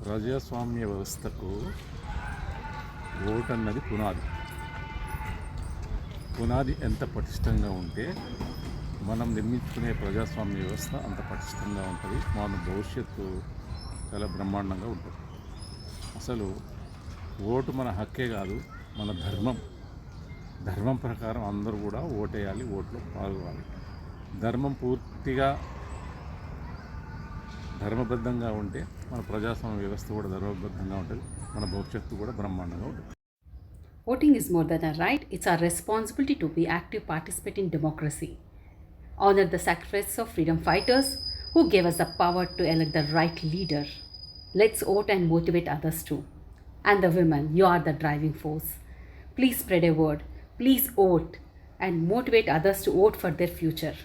ప్రజాస్వామ్య వ్యవస్థకు ఓటు అన్నది పునాది. పునాది ఎంత పటిష్టంగా ఉంటే మనం నిర్మించుకునే ప్రజాస్వామ్య వ్యవస్థ అంత పటిష్టంగా ఉంటుంది. మన భవిష్యత్తు చాలా బ్రహ్మాండంగా ఉంటుంది. అసలు ఓటు మన హక్కే కాదు, మన ధర్మం. ధర్మం ప్రకారం అందరూ కూడా ఓటేయాలి, ఓట్లో పాల్గొనాలి. ధర్మం పూర్తిగా ధర్మబద్ధంగా ఉంటే మన ప్రజాస్వామ్య వ్యవస్థ కూడా ధర్మబద్ధంగా ఉంటుంది, మన భవిష్యత్తు కూడా బ్రహ్మాండంగా ఉంటుంది. Voting is more than a right, it's our responsibility to be active participant in democracy. Honor the sacrifice of freedom fighters who gave us the power to elect the right leader. Let's vote and motivate others too. And the women, you are the driving force. Please spread a word, please vote and motivate others to vote for their future.